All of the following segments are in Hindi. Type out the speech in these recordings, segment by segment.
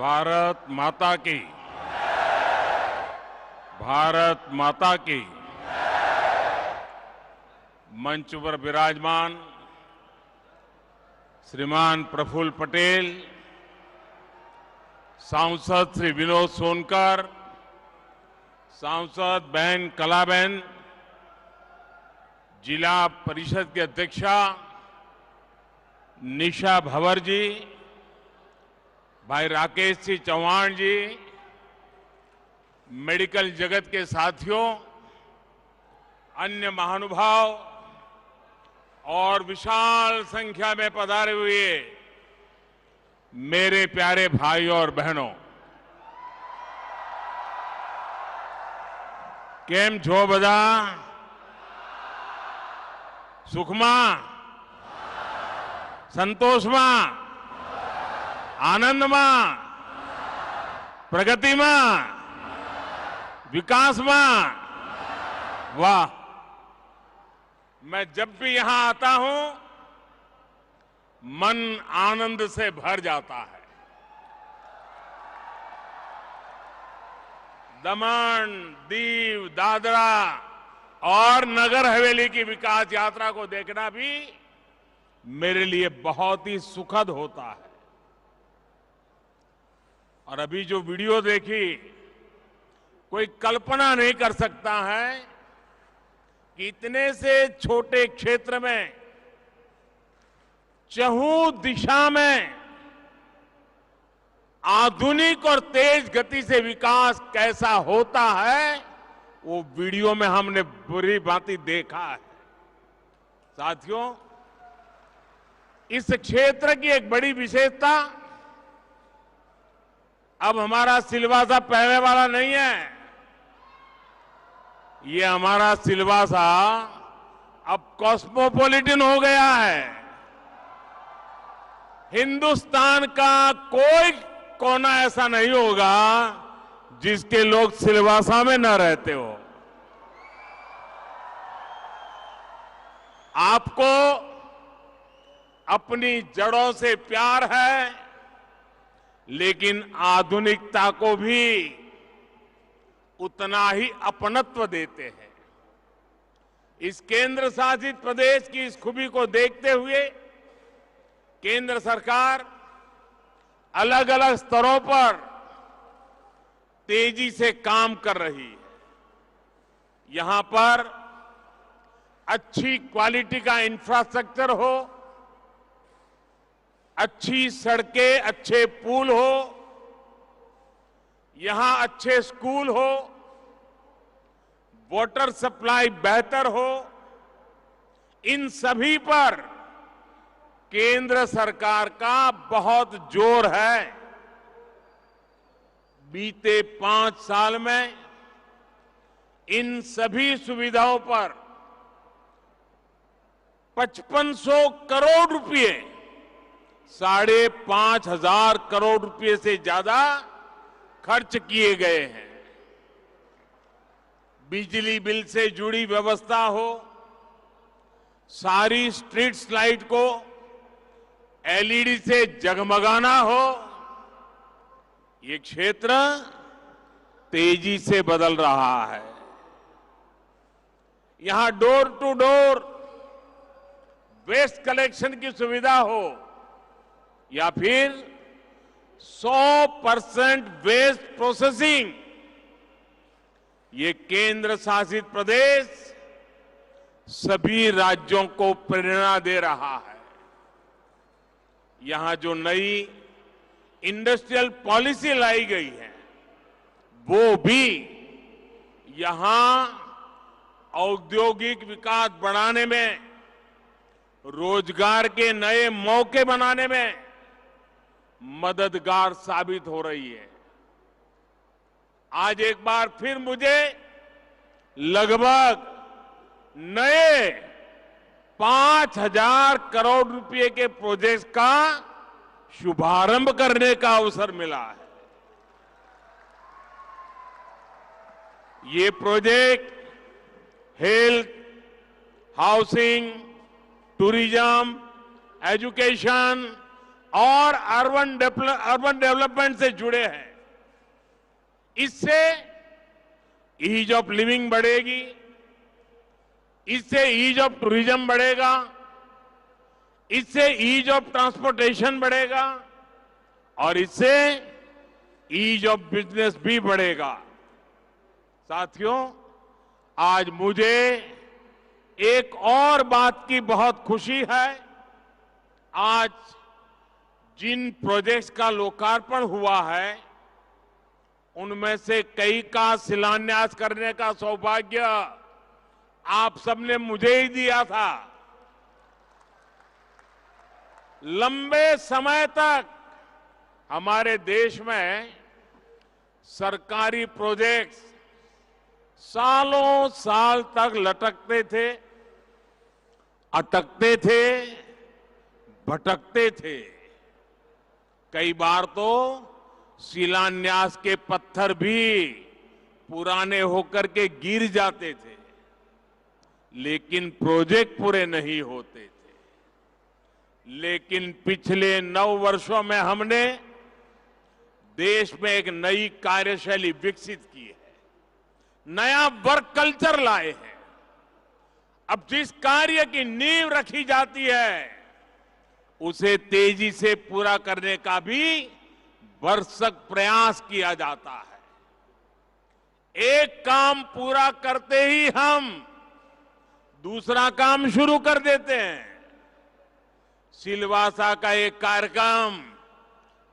भारत माता की। भारत माता की। मंच पर विराजमान श्रीमान प्रफुल्ल पटेल, सांसद श्री विनोद सोनकर, सांसद बहन कलाबेन, जिला परिषद की अध्यक्षा निशा भंवर जी, भाई राकेश सिंह चौहान जी, मेडिकल जगत के साथियों, अन्य महानुभाव और विशाल संख्या में पधारे हुए मेरे प्यारे भाइयों और बहनों, केम छो बधा? सुखमा, संतोष में, आनंद में, प्रगति में, विकास में। वाह! मैं जब भी यहां आता हूं मन आनंद से भर जाता है। दमन, दीव, दादरा और नगर हवेली की विकास यात्रा को देखना भी मेरे लिए बहुत ही सुखद होता है। और अभी जो वीडियो देखी, कोई कल्पना नहीं कर सकता है कि इतने से छोटे क्षेत्र में चहुं दिशा में आधुनिक और तेज गति से विकास कैसा होता है, वो वीडियो में हमने बुरी भांति देखा है। साथियों, इस क्षेत्र की एक बड़ी विशेषता, अब हमारा सिलवासा पहले वाला नहीं है। ये हमारा सिलवासा अब कॉस्मोपॉलिटन हो गया है। हिंदुस्तान का कोई कोना ऐसा नहीं होगा जिसके लोग सिलवासा में न रहते हो। आपको अपनी जड़ों से प्यार है, लेकिन आधुनिकता को भी उतना ही अपनत्व देते हैं। इस केंद्र शासित प्रदेश की इस खूबी को देखते हुए केंद्र सरकार अलग अलग स्तरों पर तेजी से काम कर रही है। यहां पर अच्छी क्वालिटी का इंफ्रास्ट्रक्चर हो, अच्छी सड़कें, अच्छे पुल हो, यहां अच्छे स्कूल हो, वाटर सप्लाई बेहतर हो, इन सभी पर केंद्र सरकार का बहुत जोर है। बीते 5 साल में इन सभी सुविधाओं पर 5500 करोड़ रुपए, 5,500 करोड़ रुपए से ज्यादा खर्च किए गए हैं। बिजली बिल से जुड़ी व्यवस्था हो, सारी स्ट्रीट लाइट को एलईडी से जगमगाना हो, ये क्षेत्र तेजी से बदल रहा है। यहां door to door waste collection की सुविधा हो या फिर 100% वेस्ट प्रोसेसिंग, ये केंद्र शासित प्रदेश सभी राज्यों को प्रेरणा दे रहा है। यहां जो नई इंडस्ट्रियल पॉलिसी लाई गई है, वो भी यहां औद्योगिक विकास बढ़ाने में, रोजगार के नए मौके बनाने में मददगार साबित हो रही है। आज एक बार फिर मुझे लगभग नए 5,000 करोड़ रुपए के प्रोजेक्ट का शुभारंभ करने का अवसर मिला है। ये project health, housing, tourism, education, और अर्बन डेवलपमेंट से जुड़े हैं। इससे ईज ऑफ लिविंग बढ़ेगी, इससे ईज ऑफ टूरिज्म बढ़ेगा, इससे ईज ऑफ ट्रांसपोर्टेशन बढ़ेगा और इससे ईज ऑफ बिजनेस भी बढ़ेगा। साथियों, आज मुझे एक और बात की बहुत खुशी है। आज जिन प्रोजेक्ट्स का लोकार्पण हुआ है, उनमें से कई का शिलान्यास करने का सौभाग्य आप सबने मुझे ही दिया था। लंबे समय तक हमारे देश में सरकारी प्रोजेक्ट्स सालों साल तक लटकते थे, अटकते थे, भटकते थे। कई बार तो शिलान्यास के पत्थर भी पुराने होकर के गिर जाते थे, लेकिन प्रोजेक्ट पूरे नहीं होते थे। लेकिन पिछले 9 वर्षों में हमने देश में एक नई कार्यशैली विकसित की है, नया वर्क कल्चर लाए हैं। अब जिस कार्य की नींव रखी जाती है, उसे तेजी से पूरा करने का भी भरसक प्रयास किया जाता है। एक काम पूरा करते ही हम दूसरा काम शुरू कर देते हैं। सिलवासा का एक कार्यक्रम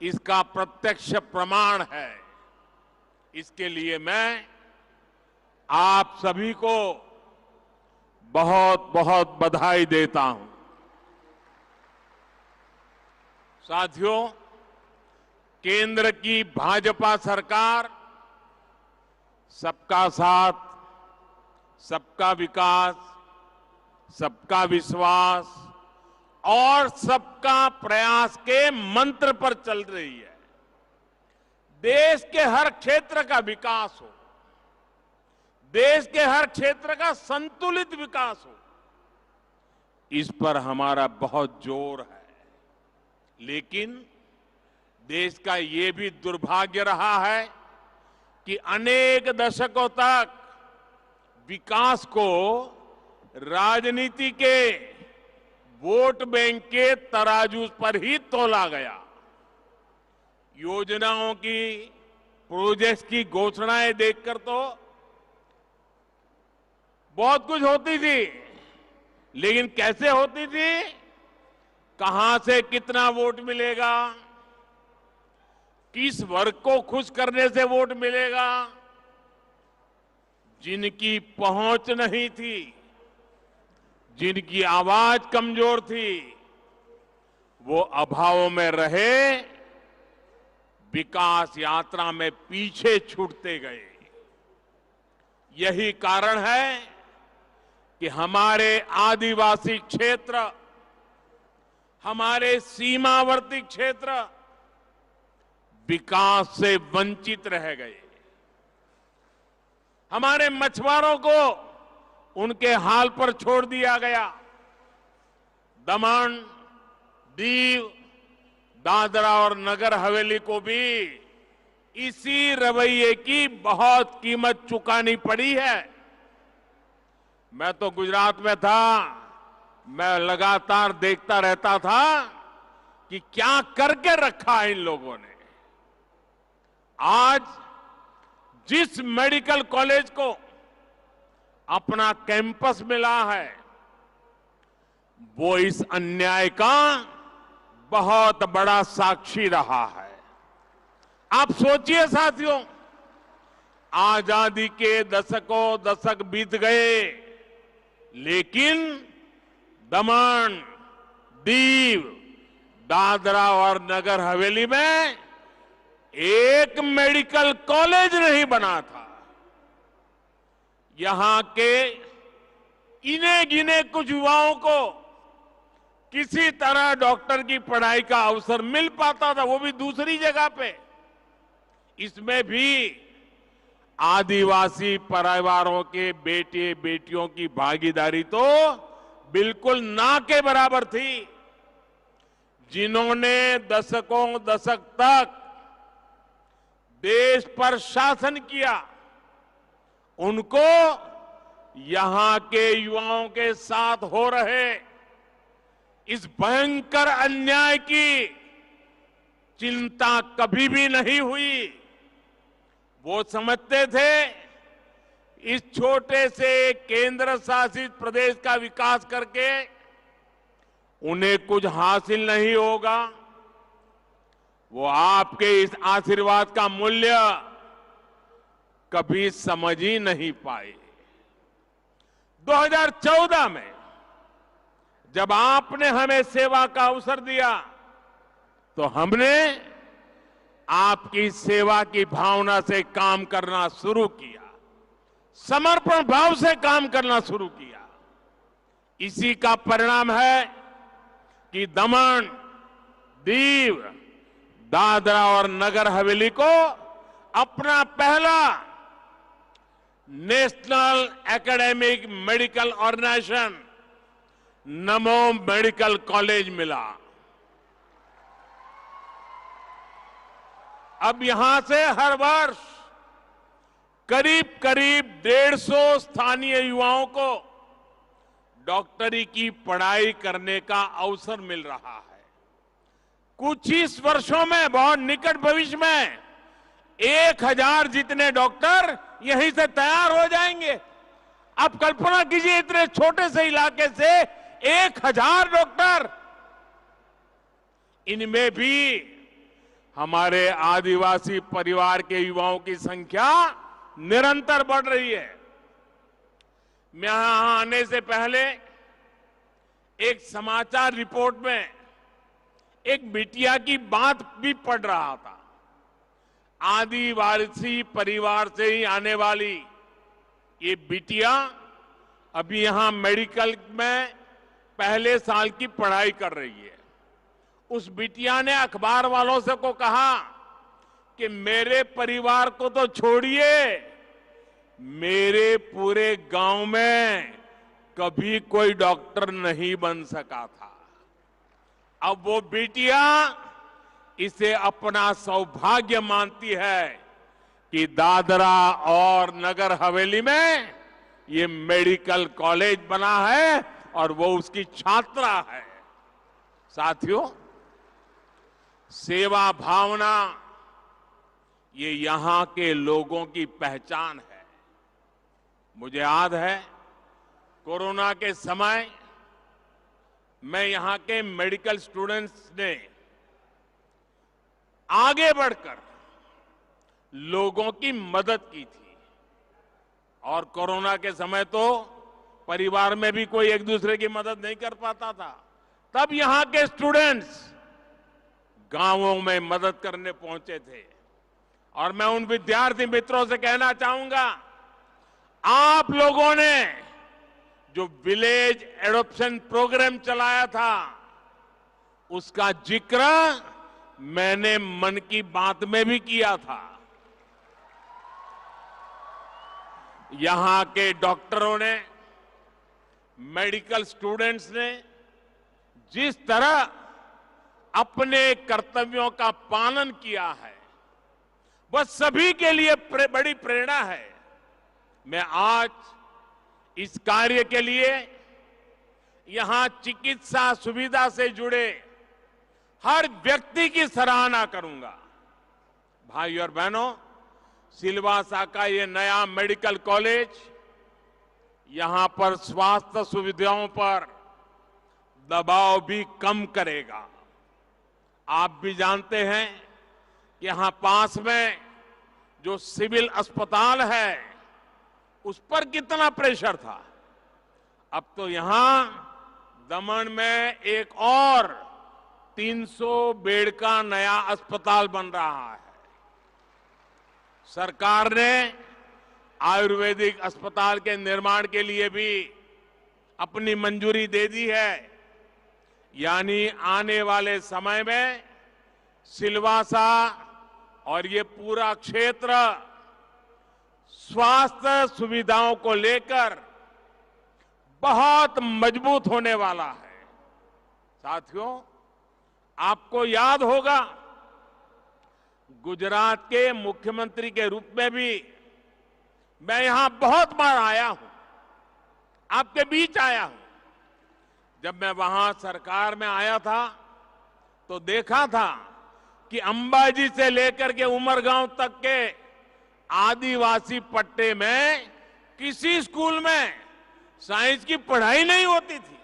इसका प्रत्यक्ष प्रमाण है। इसके लिए मैं आप सभी को बहुत बहुत बधाई देता हूं। साथियों, केंद्र की भाजपा सरकार सबका साथ, सबका विकास, सबका विश्वास और सबका प्रयास के मंत्र पर चल रही है। देश के हर क्षेत्र का विकास हो, देश के हर क्षेत्र का संतुलित विकास हो, इस पर हमारा बहुत जोर है। लेकिन देश का ये भी दुर्भाग्य रहा है कि अनेक दशकों तक विकास को राजनीति के वोट बैंक के तराजू पर ही तोला गया। योजनाओं की, प्रोजेक्ट्स की घोषणाएं देखकर तो बहुत कुछ होती थी, लेकिन कैसे होती थी, कहां से कितना वोट मिलेगा, किस वर्ग को खुश करने से वोट मिलेगा, जिनकी पहुंच नहीं थी, जिनकी आवाज कमजोर थी, वो अभाव में रहे, विकास यात्रा में पीछे छूटते गए। यही कारण है कि हमारे आदिवासी क्षेत्र, हमारे सीमावर्ती क्षेत्र विकास से वंचित रह गए। हमारे मछुआरों को उनके हाल पर छोड़ दिया गया। दमन, दीव, दादरा और नगर हवेली को भी इसी रवैये की बहुत कीमत चुकानी पड़ी है। मैं तो गुजरात में था, मैं लगातार देखता रहता था कि क्या करके रखा है इन लोगों ने। आज जिस मेडिकल कॉलेज को अपना कैंपस मिला है, वो इस अन्याय का बहुत बड़ा साक्षी रहा है। आप सोचिए साथियों, आजादी के दशकों दशक बीत गए, लेकिन दमन, दीव, दादरा और नगर हवेली में एक मेडिकल कॉलेज नहीं बना था। यहां के इने गिने कुछ युवाओं को किसी तरह डॉक्टर की पढ़ाई का अवसर मिल पाता था, वो भी दूसरी जगह पे। इसमें भी आदिवासी परिवारों के बेटे बेटियों की भागीदारी तो बिल्कुल ना के बराबर थी। जिन्होंने दशकों दशक तक देश पर शासन किया, उनको यहां के युवाओं के साथ हो रहे इस भयंकर अन्याय की चिंता कभी भी नहीं हुई। वो समझते थे इस छोटे से केंद्र शासित प्रदेश का विकास करके उन्हें कुछ हासिल नहीं होगा। वो आपके इस आशीर्वाद का मूल्य कभी समझ ही नहीं पाए। 2014 में जब आपने हमें सेवा का अवसर दिया तो हमने आपकी सेवा की भावना से काम करना शुरू किया, समर्पण भाव से काम करना शुरू किया। इसी का परिणाम है कि दमन, दीव, दादरा और नगर हवेली को अपना पहला नेशनल एकेडमिक मेडिकल ऑर्गेनाइजेशन नमो मेडिकल कॉलेज मिला। अब यहां से हर वर्ष करीब करीब 150 स्थानीय युवाओं को डॉक्टरी की पढ़ाई करने का अवसर मिल रहा है। कुछ ही वर्षों में, बहुत निकट भविष्य में 1000 जितने डॉक्टर यहीं से तैयार हो जाएंगे। आप कल्पना कीजिए, इतने छोटे से इलाके से 1000 डॉक्टर। इनमें भी हमारे आदिवासी परिवार के युवाओं की संख्या निरंतर बढ़ रही है। मैं यहां आने से पहले एक समाचार रिपोर्ट में एक बिटिया की बात भी पढ़ रहा था। आदिवासी परिवार से ही आने वाली ये बिटिया अभी यहां मेडिकल में पहले साल की पढ़ाई कर रही है। उस बिटिया ने अखबार वालों से को कहा कि मेरे परिवार को तो छोड़िए, मेरे पूरे गांव में कभी कोई डॉक्टर नहीं बन सका था। अब वो बिटिया इसे अपना सौभाग्य मानती है कि दादरा और नगर हवेली में ये मेडिकल कॉलेज बना है और वो उसकी छात्रा है। साथियों, सेवा भावना ये यहां के लोगों की पहचान है। मुझे याद है, कोरोना के समय मैं यहां के मेडिकल स्टूडेंट्स ने आगे बढ़कर लोगों की मदद की थी। और कोरोना के समय तो परिवार में भी कोई एक दूसरे की मदद नहीं कर पाता था। तब यहां के स्टूडेंट्स गांवों में मदद करने पहुंचे थे। और मैं उन विद्यार्थी मित्रों से कहना चाहूंगा, आप लोगों ने जो विलेज एडॉप्शन प्रोग्राम चलाया था, उसका जिक्र मैंने मन की बात में भी किया था। यहां के डॉक्टरों ने, मेडिकल स्टूडेंट्स ने जिस तरह अपने कर्तव्यों का पालन किया है, वह सभी के लिए बड़ी प्रेरणा है। मैं आज इस कार्य के लिए यहां चिकित्सा सुविधा से जुड़े हर व्यक्ति की सराहना करूंगा। भाई और बहनों, सिलवासा का ये नया मेडिकल कॉलेज यहां पर स्वास्थ्य सुविधाओं पर दबाव भी कम करेगा। आप भी जानते हैं कि यहां पास में जो सिविल अस्पताल है, उस पर कितना प्रेशर था। अब तो यहां दमन में एक और 300 बेड का नया अस्पताल बन रहा है। सरकार ने आयुर्वेदिक अस्पताल के निर्माण के लिए भी अपनी मंजूरी दे दी है। यानी आने वाले समय में सिलवासा और ये पूरा क्षेत्र स्वास्थ्य सुविधाओं को लेकर बहुत मजबूत होने वाला है। साथियों, आपको याद होगा, गुजरात के मुख्यमंत्री के रूप में भी मैं यहां बहुत बार आया हूं, आपके बीच आया हूं। जब मैं वहां सरकार में आया था तो देखा था कि अंबाजी से लेकर के उमरगांव तक के आदिवासी पट्टे में किसी स्कूल में साइंस की पढ़ाई नहीं होती थी।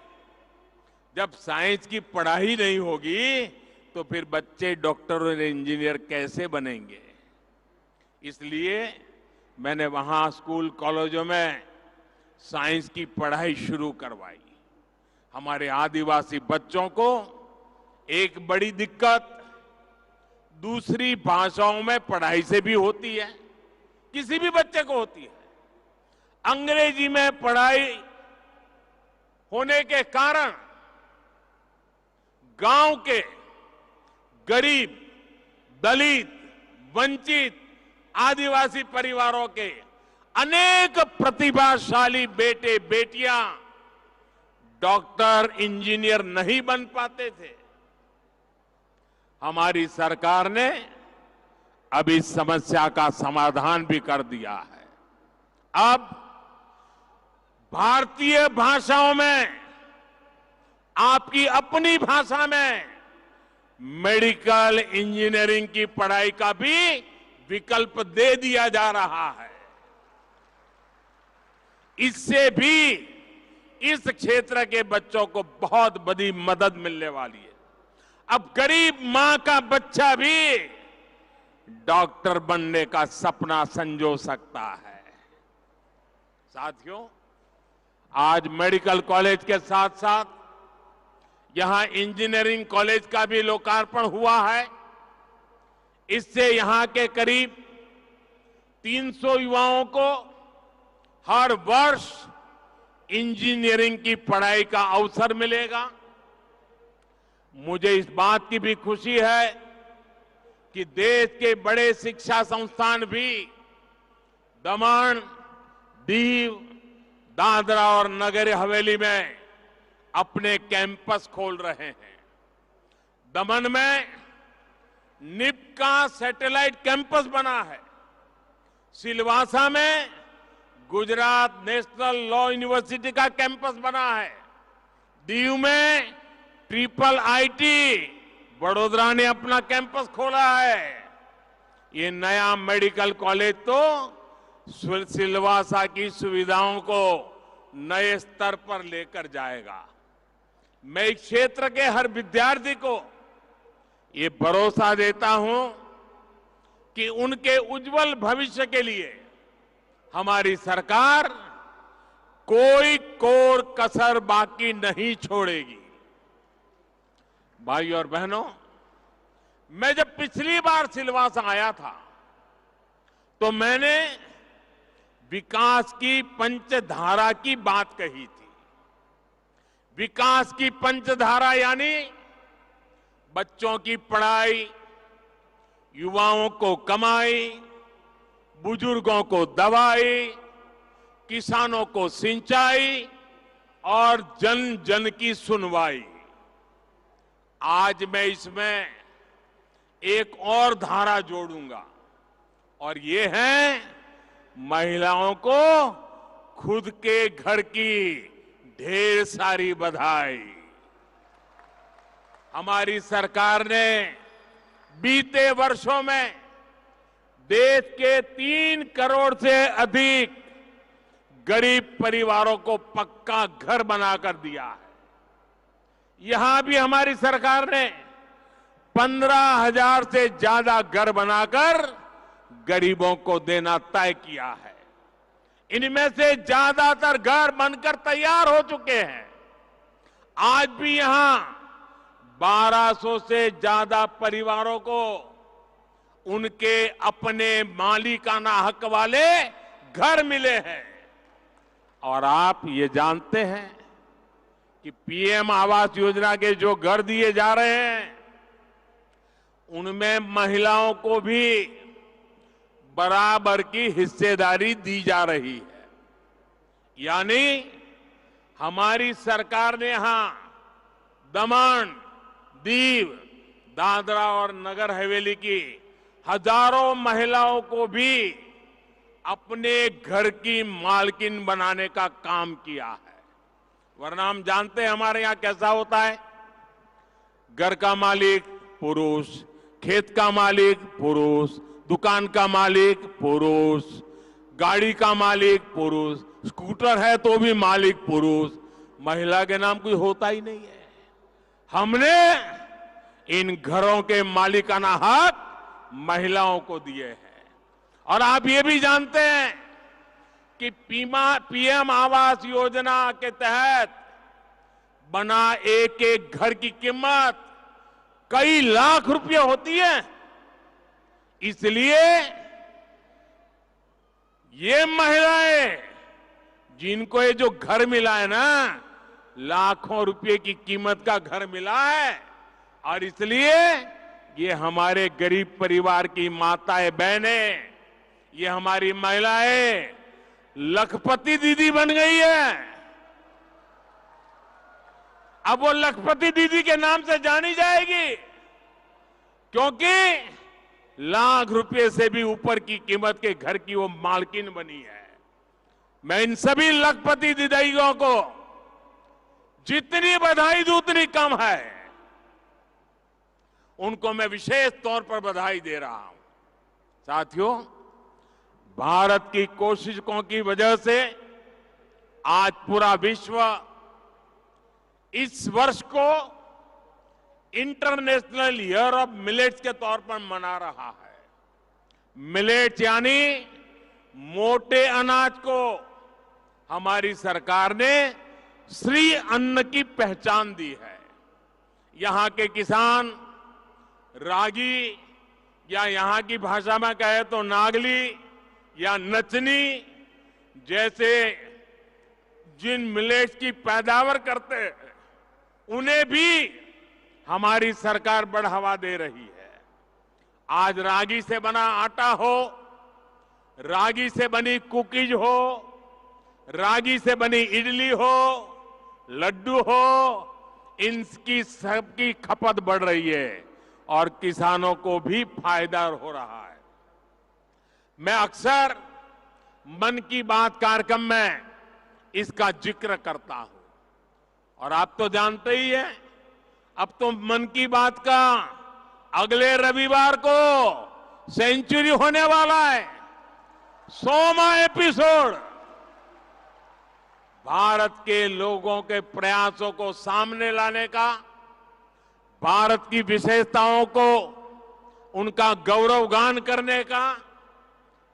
जब साइंस की पढ़ाई नहीं होगी तो फिर बच्चे डॉक्टर और इंजीनियर कैसे बनेंगे? इसलिए मैंने वहां स्कूल कॉलेजों में साइंस की पढ़ाई शुरू करवाई। हमारे आदिवासी बच्चों को एक बड़ी दिक्कत दूसरी भाषाओं में पढ़ाई से भी होती है, किसी भी बच्चे को होती है। अंग्रेजी में पढ़ाई होने के कारण गांव के गरीब, दलित, वंचित आदिवासी परिवारों के अनेक प्रतिभाशाली बेटे बेटियां डॉक्टर, इंजीनियर नहीं बन पाते थे। हमारी सरकार ने अब इस समस्या का समाधान भी कर दिया है। अब भारतीय भाषाओं में, आपकी अपनी भाषा में मेडिकल इंजीनियरिंग की पढ़ाई का भी विकल्प दे दिया जा रहा है। इससे भी इस क्षेत्र के बच्चों को बहुत बड़ी मदद मिलने वाली है। अब गरीब मां का बच्चा भी डॉक्टर बनने का सपना संजो सकता है। साथियों, आज मेडिकल कॉलेज के साथ साथ यहां इंजीनियरिंग कॉलेज का भी लोकार्पण हुआ है। इससे यहां के करीब 300 युवाओं को हर वर्ष इंजीनियरिंग की पढ़ाई का अवसर मिलेगा। मुझे इस बात की भी खुशी है कि देश के बड़े शिक्षा संस्थान भी दमन, दीव, दादरा और नगर हवेली में अपने कैंपस खोल रहे हैं। दमन में निप का सैटेलाइट कैंपस बना है। सिलवासा में गुजरात नेशनल लॉ यूनिवर्सिटी का कैंपस बना है। दीव में ट्रिपल आईटी वडोदरा ने अपना कैंपस खोला है। ये नया मेडिकल कॉलेज तो सिलवासा की सुविधाओं को नए स्तर पर लेकर जाएगा। मैं इस क्षेत्र के हर विद्यार्थी को ये भरोसा देता हूं कि उनके उज्जवल भविष्य के लिए हमारी सरकार कोई कोर कसर बाकी नहीं छोड़ेगी। भाइयों और बहनों, मैं जब पिछली बार सिलवासा आया था तो मैंने विकास की पंचधारा की बात कही थी। विकास की पंचधारा यानी बच्चों की पढ़ाई, युवाओं को कमाई, बुजुर्गों को दवाई, किसानों को सिंचाई और जन जन की सुनवाई। आज मैं इसमें एक और धारा जोड़ूंगा और ये है महिलाओं को खुद के घर की ढेर सारी बधाई। हमारी सरकार ने बीते वर्षों में देश के 3 करोड़ से अधिक गरीब परिवारों को पक्का घर बनाकर दिया है। यहां भी हमारी सरकार ने 15,000 से ज्यादा घर बनाकर गरीबों को देना तय किया है। इनमें से ज्यादातर घर बनकर तैयार हो चुके हैं। आज भी यहां 1200 से ज्यादा परिवारों को उनके अपने मालिकाना हक वाले घर मिले हैं। और आप ये जानते हैं कि पीएम आवास योजना के जो घर दिए जा रहे हैं उनमें महिलाओं को भी बराबर की हिस्सेदारी दी जा रही है। यानी हमारी सरकार ने यहां दमन, दीव, दादरा और नगर हवेली की हजारों महिलाओं को भी अपने घर की मालकिन बनाने का काम किया है। वरना हम जानते हैं हमारे यहां कैसा होता है, घर का मालिक पुरुष, खेत का मालिक पुरुष, दुकान का मालिक पुरुष, गाड़ी का मालिक पुरुष, स्कूटर है तो भी मालिक पुरुष, महिला के नाम कोई होता ही नहीं है। हमने इन घरों के मालिकाना हक महिलाओं को दिए हैं। और आप ये भी जानते हैं कि पीएम आवास योजना के तहत बना एक एक घर की कीमत कई लाख रुपए होती है। इसलिए ये महिलाएं जिनको ये जो घर मिला है ना, लाखों रुपए की कीमत का घर मिला है, और इसलिए ये हमारे गरीब परिवार की माताएं बहनें, ये हमारी महिलाएं लखपति दीदी बन गई है। अब वो लखपति दीदी के नाम से जानी जाएगी, क्योंकि लाख रुपए से भी ऊपर की कीमत के घर की वो मालकिन बनी है। मैं इन सभी लखपति दीदियों को जितनी बधाई दूं उतनी कम है। उनको मैं विशेष तौर पर बधाई दे रहा हूं। साथियों, भारत की कोशिशों की वजह से आज पूरा विश्व इस वर्ष को इंटरनेशनल ईयर ऑफ मिलेट्स के तौर पर मना रहा है। मिलेट्स यानी मोटे अनाज को हमारी सरकार ने श्री अन्न की पहचान दी है। यहां के किसान रागी, या यहां की भाषा में कहे तो नागली या नचनी जैसे जिन मिलेट्स की पैदावार करते हैं, उन्हें भी हमारी सरकार बढ़ावा दे रही है। आज रागी से बना आटा हो, रागी से बनी कुकीज हो, रागी से बनी इडली हो, लड्डू हो, इनकी सबकी खपत बढ़ रही है और किसानों को भी फायदा हो रहा है। मैं अक्सर मन की बात कार्यक्रम में इसका जिक्र करता हूं, और आप तो जानते ही हैं, अब तो मन की बात का अगले रविवार को सेंचुरी होने वाला है, 100वां एपिसोड। भारत के लोगों के प्रयासों को सामने लाने का, भारत की विशेषताओं को उनका गौरवगान करने का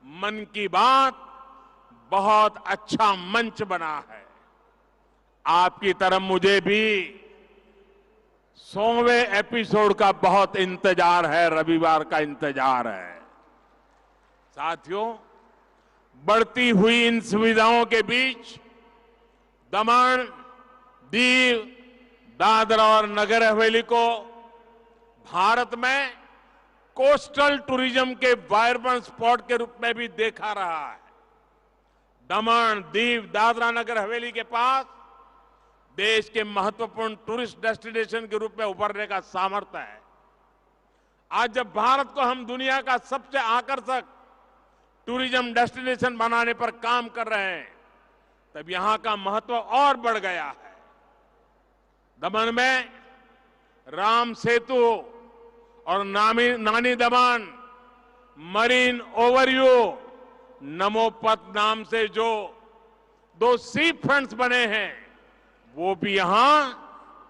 मन की बात बहुत अच्छा मंच बना है। आपकी तरफ मुझे भी 100वें एपिसोड का बहुत इंतजार है, रविवार का इंतजार है। साथियों, बढ़ती हुई इन सुविधाओं के बीच दमन, दीव, दादरा और नगर हवेली को भारत में कोस्टल टूरिज्म के वाइब्रेंट स्पॉट के रूप में भी देखा रहा है। दमन, दीव, दादरा नगर हवेली के पास देश के महत्वपूर्ण टूरिस्ट डेस्टिनेशन के रूप में उभरने का सामर्थ्य है। आज जब भारत को हम दुनिया का सबसे आकर्षक टूरिज्म डेस्टिनेशन बनाने पर काम कर रहे हैं, तब यहां का महत्व और बढ़ गया है। दमन में राम सेतु और नानी दमन मरीन ओवरव्यू नमोपथ नाम से जो 2 सी फ्रंट्स बने हैं, वो भी यहां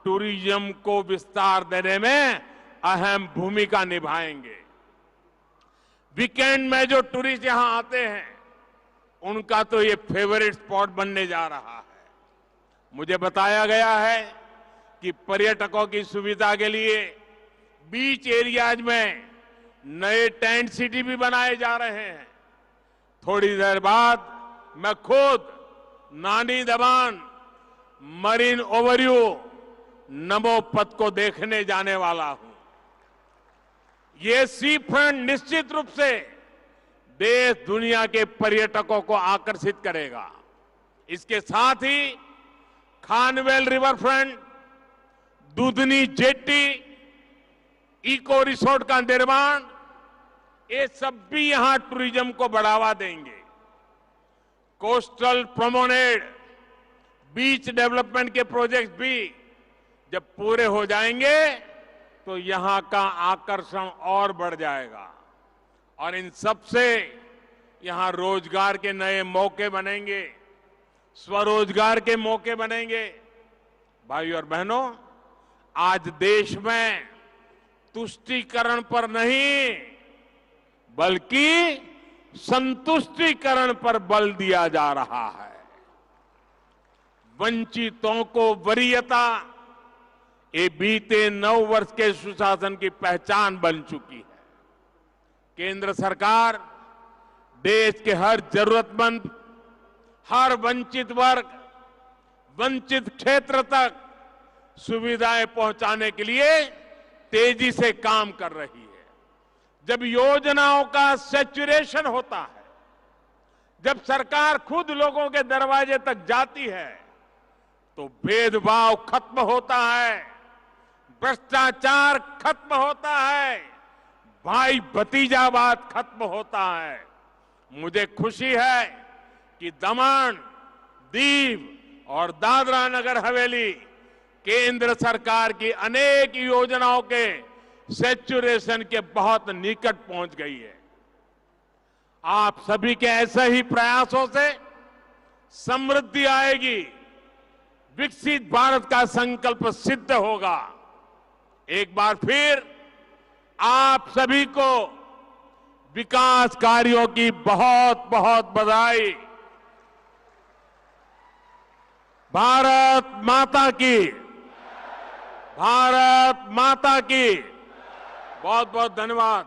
टूरिज्म को विस्तार देने में अहम भूमिका निभाएंगे। वीकेंड में जो टूरिस्ट यहां आते हैं, उनका तो ये फेवरेट स्पॉट बनने जा रहा है। मुझे बताया गया है कि पर्यटकों की सुविधा के लिए बीच एरियाज में नए टेंट सिटी भी बनाए जा रहे हैं। थोड़ी देर बाद मैं खुद नानी दमन मरीन ओवरव्यू नमोपथ को देखने जाने वाला हूं। ये सी फ्रंट निश्चित रूप से देश दुनिया के पर्यटकों को आकर्षित करेगा। इसके साथ ही Khanvel river front, Dudhani jetty eco resort का निर्माण, ये सब भी यहां टूरिज्म को बढ़ावा देंगे। कोस्टल प्रोमेनेड, बीच डेवलपमेंट के प्रोजेक्ट भी जब पूरे हो जाएंगे तो यहां का आकर्षण और बढ़ जाएगा और इन सब से यहां रोजगार के नए मौके बनेंगे, स्वरोजगार के मौके बनेंगे। भाइयों और बहनों, आज देश में तुष्टीकरण पर नहीं बल्कि संतुष्टीकरण पर बल दिया जा रहा है। वंचितों को वरीयता, ये बीते 9 वर्ष के सुशासन की पहचान बन चुकी है। केंद्र सरकार देश के हर जरूरतमंद, हर वंचित वर्ग, वंचित क्षेत्र तक सुविधाएं पहुंचाने के लिए तेजी से काम कर रही है। जब योजनाओं का सैचुरेशन होता है, जब सरकार खुद लोगों के दरवाजे तक जाती है, तो भेदभाव खत्म होता है, भ्रष्टाचार खत्म होता है, भाई भतीजावाद खत्म होता है। मुझे खुशी है कि दमन, दीव और दादरा नगर हवेली केंद्र सरकार की अनेक योजनाओं के सैचुरेशन के बहुत निकट पहुंच गई है। आप सभी के ऐसे ही प्रयासों से समृद्धि आएगी, विकसित भारत का संकल्प सिद्ध होगा। एक बार फिर आप सभी को विकास कार्यों की बहुत बहुत बधाई। भारत माता की, भारत माता की। बहुत बहुत धन्यवाद।